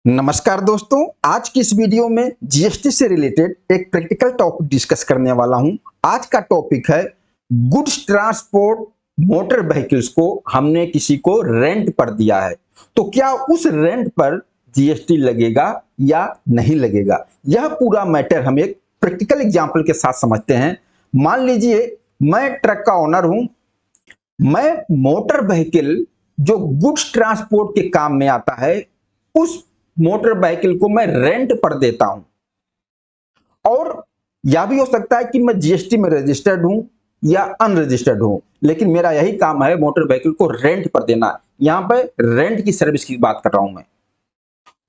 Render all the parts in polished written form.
नमस्कार दोस्तों, आज की इस वीडियो में जीएसटी से रिलेटेड एक प्रैक्टिकल टॉपिक डिस्कस करने वाला हूं। आज का टॉपिक है गुड्स ट्रांसपोर्ट मोटर व्हीकल्स को हमने किसी को रेंट पर दिया है, तो क्या उस रेंट पर जीएसटी लगेगा या नहीं लगेगा। यह पूरा मैटर हम एक प्रैक्टिकल एग्जांपल के साथ समझते हैं। मान लीजिए मैं ट्रक का ओनर हूं, मैं मोटर व्हीकल जो गुड्स ट्रांसपोर्ट के काम में आता है उस मोटर व्हीकल को मैं रेंट पर देता हूं। और यह भी हो सकता है कि मैं जीएसटी में रजिस्टर्ड हूं या अनरजिस्टर्ड हूं, लेकिन मेरा यही काम है मोटर व्हीकल को रेंट पर देना। यहां पे रेंट की सर्विस की बात कर रहा हूं मैं।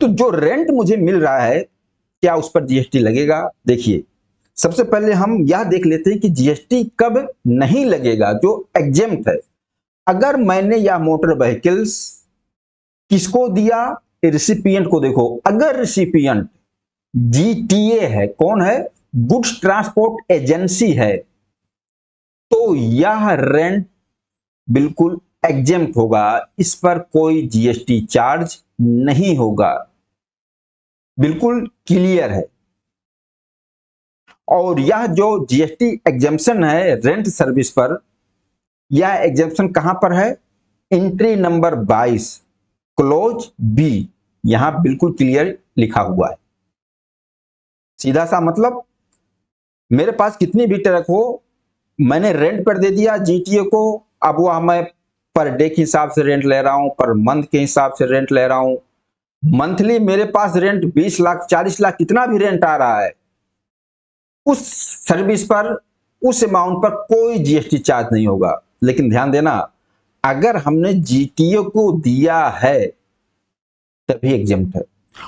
तो जो रेंट मुझे मिल रहा है, क्या उस पर जीएसटी लगेगा। देखिए, सबसे पहले हम यह देख लेते हैं कि जीएसटी कब नहीं लगेगा, जो एग्जेम्प्ट है। अगर मैंने यह मोटर व्हीकल्स किसको दिया, रिसिपिएंट को। देखो, अगर रिसिपिएंट जीटीए है, कौन है, गुड्स ट्रांसपोर्ट एजेंसी है, तो यह रेंट बिल्कुल एग्जेम्प्ट होगा, इस पर कोई जीएसटी चार्ज नहीं होगा, बिल्कुल क्लियर है। और यह जो जीएसटी एग्जेम्पशन है रेंट सर्विस पर, यह एग्जेम्पशन कहां पर है, एंट्री नंबर 22 क्लोज बी, यहां बिल्कुल क्लियर लिखा हुआ है। सीधा सा मतलब, मेरे पास कितनी भी ट्रक हो, मैंने रेंट पर दे दिया जीटीए को। अब वह मैं पर डे के हिसाब से रेंट ले रहा हूं, पर मंथ के हिसाब से रेंट ले रहा हूं। मंथली मेरे पास रेंट 20 लाख 40 लाख कितना भी रेंट आ रहा है, उस सर्विस पर, उस अमाउंट पर कोई जीएसटी चार्ज नहीं होगा। लेकिन ध्यान देना, अगर हमने जीटीए को दिया है तभी एग्जेम्प्ट है।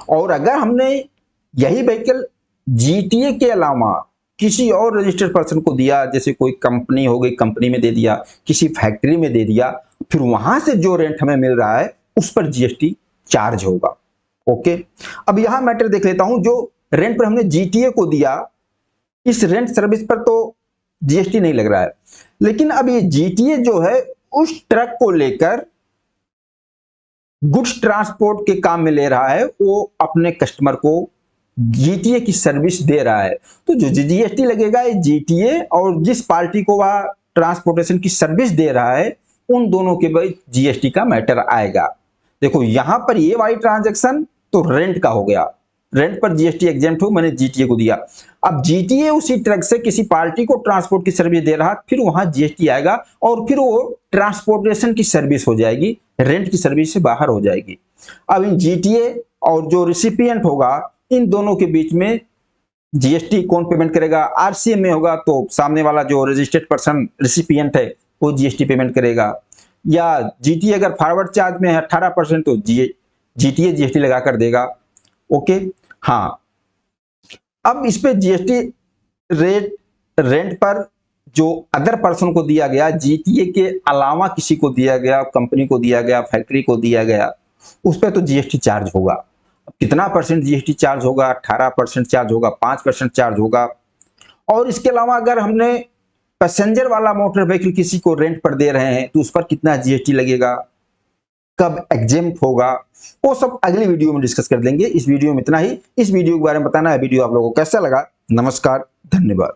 और अगर हमने यही व्हीकल जीटीए के अलावा किसी और रजिस्टर्ड पर्सन को दिया, जैसे कोई कंपनी हो गई, कंपनी में दे दिया, किसी फैक्ट्री में दे दिया, फिर वहां से जो रेंट हमें मिल रहा है उस पर जीएसटी चार्ज होगा। ओके, अब यहां मैटर देख लेता हूं। जो रेंट पर हमने जीटीए को दिया, इस रेंट सर्विस पर तो जीएसटी नहीं लग रहा है, लेकिन अब ये जीटीए जो है उस ट्रक को लेकर गुड्स ट्रांसपोर्ट के काम में ले रहा है, वो अपने कस्टमर को जीटीए की सर्विस दे रहा है। तो जो जीएसटी लगेगा, ये जीटीए और जिस पार्टी को वह ट्रांसपोर्टेशन की सर्विस दे रहा है, उन दोनों के बीच जीएसटी का मैटर आएगा। देखो, यहां पर ये वाली ट्रांजैक्शन तो रेंट का हो गया, रेंट पर जीएसटी एग्जेम्प्ट हो, मैंने जीटीए को दिया। अब जीटीए उसी ट्रक से किसी पार्टी को ट्रांसपोर्ट की सर्विस दे रहा, फिर वहां जीएसटी आएगा और फिर वो ट्रांसपोर्टेशन की सर्विस हो जाएगी, रेंट की सर्विस से बाहर हो जाएगी। अब इन जीटीए और जो रिसिपिएंट होगा, इन दोनों के बीच में जीएसटी कौन पेमेंट करेगा, आरसीएम में होगा तो सामने वाला जो रजिस्टर्ड पर्सन रिसिपिएंट है वो जीएसटी पेमेंट करेगा। या जीटीए अगर फॉरवर्ड चार्ज में है 18%, तो जीटीए जीएसटी लगा कर देगा। ओके, हाँ। अब इस पे जीएसटी रेट रेंट पर जो अदर पर्सन को दिया गया, जीटीए के अलावा किसी को दिया गया, कंपनी को दिया गया, फैक्ट्री को दिया गया, उस पर तो जीएसटी चार्ज होगा। कितना परसेंट जीएसटी चार्ज होगा, 18% चार्ज होगा, 5% चार्ज होगा। और इसके अलावा अगर हमने पैसेंजर वाला मोटर व्हीकल किसी को रेंट पर दे रहे हैं, तो उस पर कितना जीएसटी लगेगा, कब एग्जेम्प्ट होगा, वो सब अगली वीडियो में डिस्कस कर लेंगे। इस वीडियो में इतना ही। इस वीडियो के बारे में बताना है, वीडियो आप लोगों को कैसा लगा। नमस्कार, धन्यवाद।